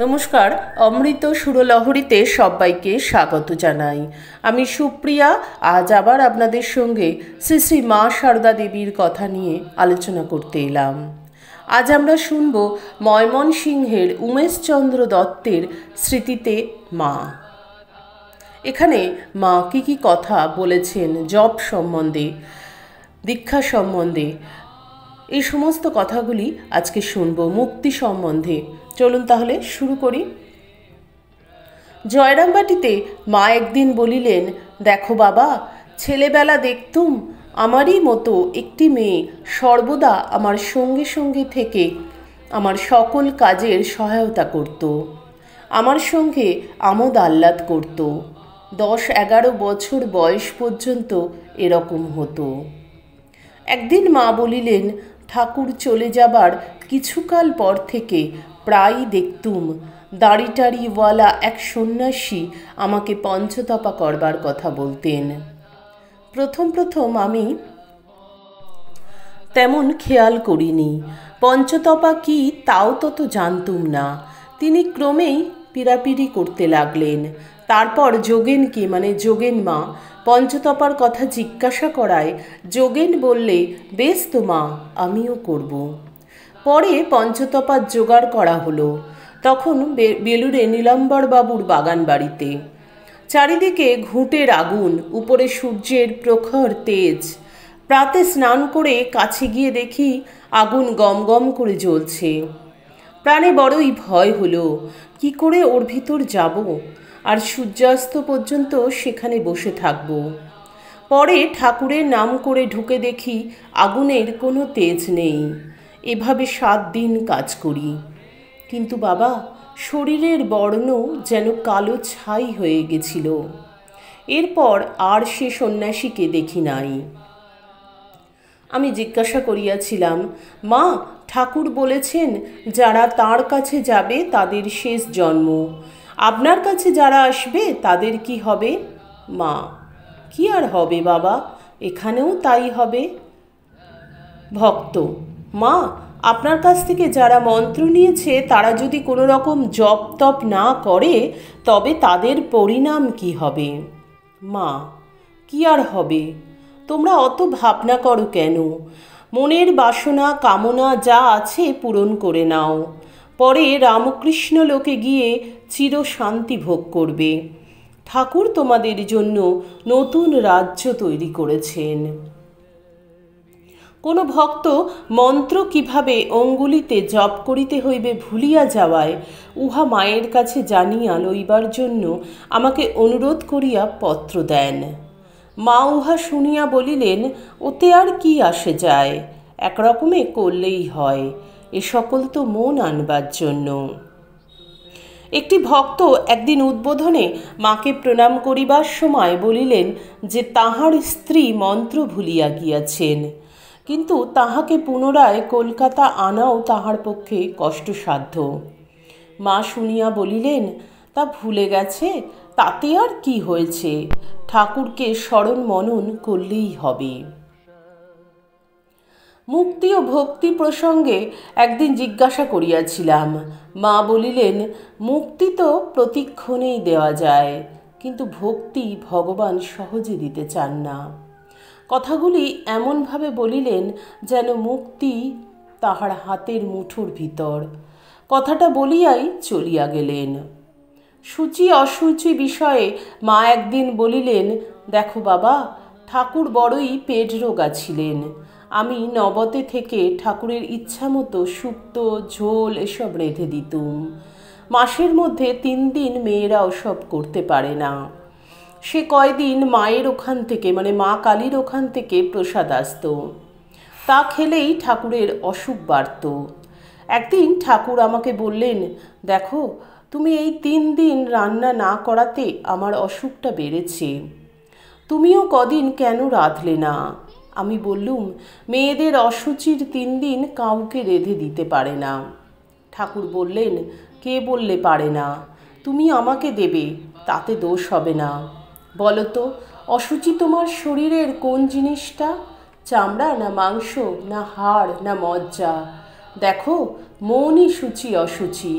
নমস্কার, অমৃত সুরলহরীতে সবাইকে স্বাগত জানাই। আমি সুপ্রিয়া। আজ আবার আপনাদের সঙ্গে শ্রী শ্রী মা সারদা দেবীর কথা নিয়ে আলোচনা করতে এলাম। আজ আমরা শুনব ময়মনসিংহের উমেশচন্দ্র দত্তের স্মৃতিতে মা। এখানে মা কী কথা বলেছেন জপ সম্বন্ধে, দীক্ষা সম্বন্ধে, এই সমস্ত কথাগুলি আজকে শুনব। মুক্তি সম্বন্ধে চলুন তাহলে শুরু করি। জয়রামবাটিতে মা একদিন বলিলেন, দেখো বাবা, ছেলেবেলা দেখতুম আমারই মতো একটি মেয়ে সর্বদা আমার সঙ্গে সঙ্গে থেকে আমার সকল কাজের সহায়তা করত, আমার সঙ্গে আমোদ আহ্লাদ করত। 10-11 বছর বয়স পর্যন্ত এরকম হতো। একদিন মা বলিলেন, ঠাকুর চলে যাবার কিছুকাল পর থেকে প্রায়ই দেখতুম দাড়ি টাড়িওয়ালা এক সন্ন্যাসী আমাকে পঞ্চতপা করবার কথা বলতেন। প্রথম প্রথম আমি তেমন খেয়াল করিনি, পঞ্চতপা কি তাও তত জানতুম না। তিনি ক্রমেই পীড়াপিড়ি করতে লাগলেন। তারপর যোগেনকে, মানে যোগেন মা, পঞ্চতপার কথা জিজ্ঞাসা করায় যোগেন বললে, বেশ তো মা, আমিও করব। পরে পঞ্চতপার জোগাড় করা হলো। তখন বেলুড়ে নীলাম্বর বাবুর বাগান বাড়িতে। চারিদিকে ঘুঁটের আগুন, উপরে সূর্যের প্রখর তেজ। প্রাতে স্নান করে কাছে গিয়ে দেখি আগুন গম গম করে জ্বলছে। প্রাণে বড়ই ভয় হলো, কি করে ওর ভিতর যাব আর সূর্যাস্ত পর্যন্ত সেখানে বসে থাকব। পরে ঠাকুরের নাম করে ঢুকে দেখি আগুনের কোনো তেজ নেই। এভাবে 7 দিন কাজ করি, কিন্তু বাবা, শরীরের বর্ণ যেন কালো ছাই হয়ে গেছিল। এরপর আর সে সন্ন্যাসীকে দেখি নাই। আমি জিজ্ঞাসা করিয়াছিলাম, মা, ঠাকুর বলেছেন যারা তাঁর কাছে যাবে তাদের শেষ জন্ম, আপনার কাছে যারা আসবে তাদের কি হবে? মা, কি আর হবে বাবা, এখানেও তাই হবে। ভক্ত, মা, আপনার কাছ থেকে যারা মন্ত্র নিয়েছে তারা যদি কোনো রকম জপ তপ না করে তবে তাদের পরিণাম কি হবে? মা, কি আর হবে, তোমরা অত ভাবনা করো কেন? মনের বাসনা কামনা যা আছে পূরণ করে নাও, পরে রামকৃষ্ণ লোকে গিয়ে চির শান্তি ভোগ করবে। ঠাকুর তোমাদের জন্য নতুন রাজ্য তৈরি করেছেন। কোনো ভক্ত মন্ত্র কিভাবে অঙ্গুলিতে জপ করিতে হইবে ভুলিয়া যাওয়ায় উহা মায়ের কাছে জানিয়া লইবার জন্য আমাকে অনুরোধ করিয়া পত্র দেন। মা উহা শুনিয়া বলিলেন, ওতে আর কি আসে যায়, একরকমে করলেই হয়, এ সকল তো মন আনবার জন্য। একটি ভক্ত একদিন উদ্বোধনে মাকে প্রণাম করিবার সময় বলিলেন যে তাহার স্ত্রী মন্ত্র ভুলিয়া গিয়াছেন, কিন্তু তাহাকে পুনরায় কলকাতা আনাও তাহার পক্ষে কষ্টসাধ্য। মা শুনিয়া বলিলেন, তা ভুলে গেছে, তাতে আর কি হয়েছে, ঠাকুরকে স্মরণ মনন করলেই হবে। মুক্তি ও ভক্তি প্রসঙ্গে একদিন জিজ্ঞাসা করিয়াছিলাম। মা বলিলেন, মুক্তি তো প্রতিক্ষণেই দেওয়া যায়, কিন্তু ভক্তি ভগবান সহজে দিতে চান না। কথাগুলি এমনভাবে বলিলেন যেন মুক্তি তাহার হাতের মুঠোর ভিতর। কথাটা বলিয়াই চলিয়া গেলেন। সূচি অসুচি বিষয়ে মা একদিন বলিলেন, দেখো বাবা, ঠাকুর বড়ই পেট রোগা ছিলেন। আমি নবতে থেকে ঠাকুরের ইচ্ছা মতো শুক্তো ঝোল এসব রেঁধে দিতুম। মাসের মধ্যে 3 দিন মেয়েরা ওসব করতে পারে না। সে কয়দিন মায়ের ওখান থেকে, মানে মা কালীর ওখান থেকে প্রসাদ আসত, তা খেলেই ঠাকুরের অসুখ বাড়ত। একদিন ঠাকুর আমাকে বললেন, দেখো, তুমি এই 3 দিন রান্না না করাতে আমার অসুখটা বেড়েছে, তুমিও কদিন কেন রাঁধলে না? আমি বললুম, মেয়েদের অসুচির 3 দিন কাউকে রেঁধে দিতে পারে না। ঠাকুর বললেন, কে বললে পারে না? তুমি আমাকে দেবে, তাতে দোষ হবে না। বলো তো, অশুচি তোমার শরীরের কোন জিনিসটা? চামড়া না মাংস না হাড় না মজ্জা? দেখো, মনই সূচি অশুচি,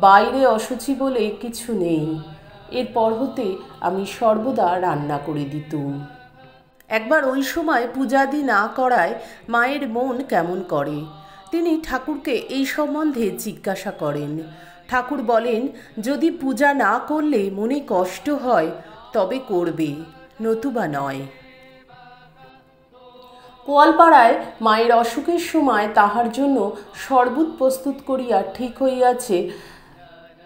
বাইরে অশুচি বলে কিছু নেই। এরপর হতে আমি সর্বদা রান্না করে দিতুম। একবার ওই সময় পূজাদি না করায় মায়ের মন কেমন করে। তিনি ঠাকুরকে এই সম্বন্ধে জিজ্ঞাসা করেন। ঠাকুর বলেন, যদি পূজা না করলে মনে কষ্ট হয় তবে করবে, নতুবা নয়। কোয়ালপাড়ায় মায়ের অসুখের সময় তাহার জন্য শরবত প্রস্তুত করিয়া ঠিক হইয়াছে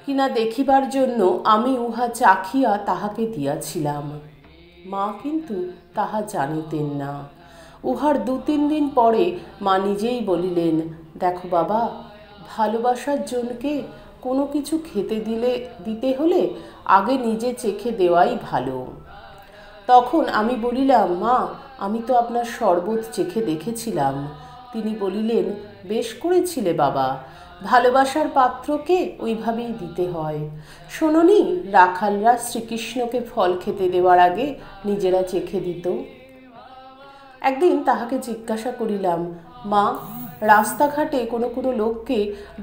কিনা দেখিবার জন্য আমি উহা চাখিয়া তাহাকে দিয়াছিলাম। মা কিন্তু তাহা জানিতেন না। উহার 2-3 দিন পরে মা নিজেই বলিলেন, দেখো বাবা, ভালোবাসার জনকে কোনো কিছু খেতে দিতে হলে আগে নিজে চেখে দেওয়াই ভালো। তখন আমি বলিলাম, মা, আমি তো আপনার শরবত চেখে দেখেছিলাম। তিনি বলিলেন, বেশ করেছিলে বাবা, ভালোবাসার পাত্রকে ওইভাবেই দিতে হয়। শোনোনি, রাখালরা শ্রীকৃষ্ণকে ফল খেতে দেওয়ার আগে নিজেরা চেখে দিত। একদিন তাহাকে জিজ্ঞাসা করিলাম, মা, রাস্তাঘাটে কোনো কোনো লোককে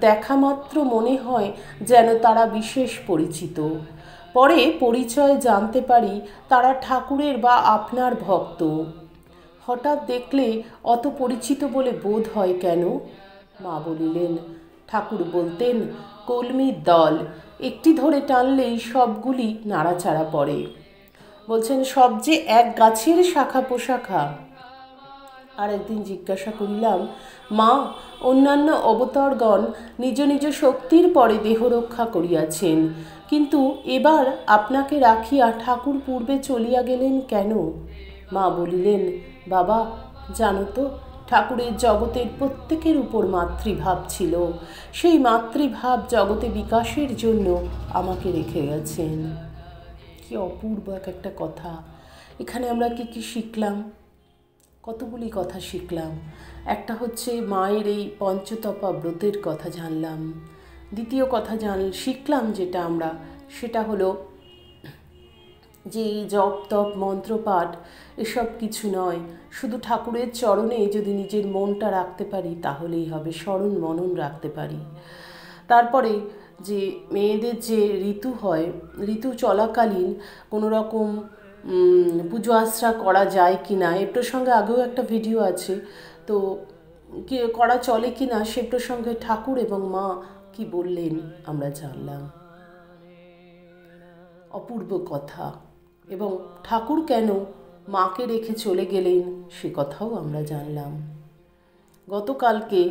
দেখা মাত্র মনে হয় যেন তারা বিশেষ পরিচিত। পরে পরিচয় জানতে পারি তারা ঠাকুরের বা আপনার ভক্ত। হঠাৎ দেখলে অত পরিচিত বলে বোধ হয় কেন? মা বলিলেন, ঠাকুর বলতেন, কলমির দল একটি ধরে টানলেই সবগুলি নাড়াচাড়া পড়ে। বলছেন, সব যে এক গাছের শাখা পোশাখা। আর একদিন জিজ্ঞাসা করিলাম, মা, অন্যান্য অবতারগণ নিজ নিজ শক্তির পরে দেহ রক্ষা করিয়াছেন, কিন্তু এবার আপনাকে রাখিয়া ঠাকুর পূর্বে চলিয়া গেলেন কেন? মা বলিলেন, বাবা, জানো তো, ঠাকুরের জগতের প্রত্যেকের উপর মাতৃভাব ছিল। সেই মাতৃভাব জগতে বিকাশের জন্য আমাকে রেখে গেছেন। কি অপূর্ব একটা কথা। এখানে আমরা কি শিখলাম? কতগুলি কথা শিখলাম। একটা হচ্ছে মায়ের এই পঞ্চতপা ব্রতের কথা জানলাম। দ্বিতীয় কথা শিখলাম যেটা আমরা, সেটা হলো যে জপ তপ মন্ত্রপাঠ এসব কিছু নয়, শুধু ঠাকুরের চরণে যদি নিজের মনটা রাখতে পারি তাহলেই হবে, স্মরণ মনন রাখতে পারি। তারপরে যে মেয়েদের যে ঋতু হয়, ঋতু চলাকালীন কোনো রকম পুজো আশ্রা করা যায় কি না, এ প্রসঙ্গে আগেও একটা ভিডিও আছে, তো কি করা চলে কি না সে প্রসঙ্গে ঠাকুর এবং মা কি বললেন আমরা জানলাম। অপূর্ব কথা। এবং ঠাকুর কেন মাকে রেখে চলে গেলেন সে কথাও আমরা জানলাম। গতকালকে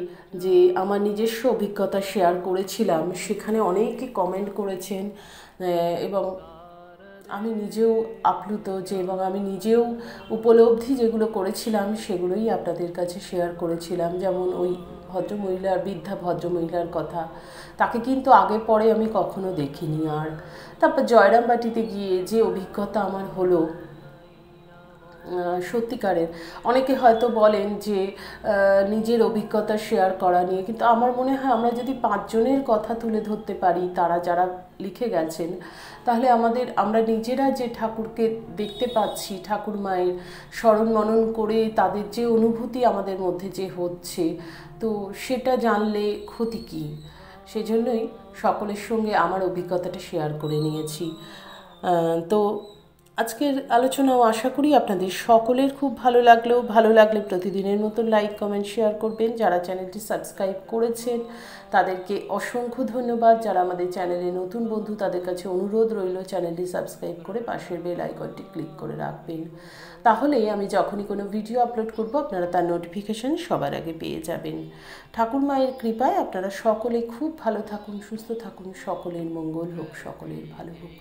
যে আমার নিজস্ব অভিজ্ঞতা শেয়ার করেছিলাম সেখানে অনেকে কমেন্ট করেছেন এবং আমি নিজেও আপ্লুত এবং আমি নিজেও উপলব্ধি যেগুলো করেছিলাম সেগুলোই আপনাদের কাছে শেয়ার করেছিলাম। যেমন ওই ভদ্রমহিলার, বৃদ্ধা ভদ্রমহিলার কথা, তাকে কিন্তু আগে পরে আমি কখনো দেখিনি। আর তারপর জয়রামবাটিতে গিয়ে যে অভিজ্ঞতা আমার হলো, সত্যিকারের, অনেকে হয়তো বলেন যে নিজের অভিজ্ঞতা শেয়ার করা নিয়ে, কিন্তু আমার মনে হয় আমরা যদি 5 জনের কথা তুলে ধরতে পারি, তারা যারা লিখে গেছেন, তাহলে আমরা নিজেরা যে ঠাকুরকে দেখতে পাচ্ছি, ঠাকুর মায়ের স্মরণ মনন করে তাদের যে অনুভূতি আমাদের মধ্যে যে হচ্ছে, তো সেটা জানলে ক্ষতি কী? সেজন্যই সকলের সঙ্গে আমার অভিজ্ঞতাটা শেয়ার করে নিয়েছি। তো আজকের আলোচনাও আশা করি আপনাদের সকলের খুব ভালো লাগলে প্রতিদিনের মতো লাইক, কমেন্ট, শেয়ার করবেন। যারা চ্যানেলটি সাবস্ক্রাইব করেছেন তাদেরকে অসংখ্য ধন্যবাদ। যারা আমাদের চ্যানেলে নতুন বন্ধু তাদের কাছে অনুরোধ রইল চ্যানেলটি সাবস্ক্রাইব করে পাশের বেল আইকনটি ক্লিক করে রাখবেন। তাহলে আমি যখনই কোনো ভিডিও আপলোড করব আপনারা তার নোটিফিকেশন সবার আগে পেয়ে যাবেন। ঠাকুর মায়ের কৃপায় আপনারা সকলে খুব ভালো থাকুন, সুস্থ থাকুন, সকলের মঙ্গল হোক, সকলের ভালো হোক।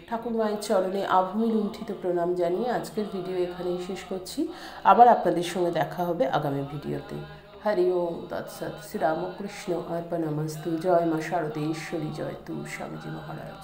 ঠাকুর মায়ের চরণে আভূমি লুণ্ঠিত প্রণাম জানিয়ে আজকের ভিডিও এখানেই শেষ করছি। আবার আপনাদের সঙ্গে দেখা হবে আগামী ভিডিওতে। হরি ওম তৎসৎ। শ্রীরামকৃষ্ণ অর্পণমস্তু। জয় মা শারদেশ্বরী, জয় তু স্বামীজি মহারাজ।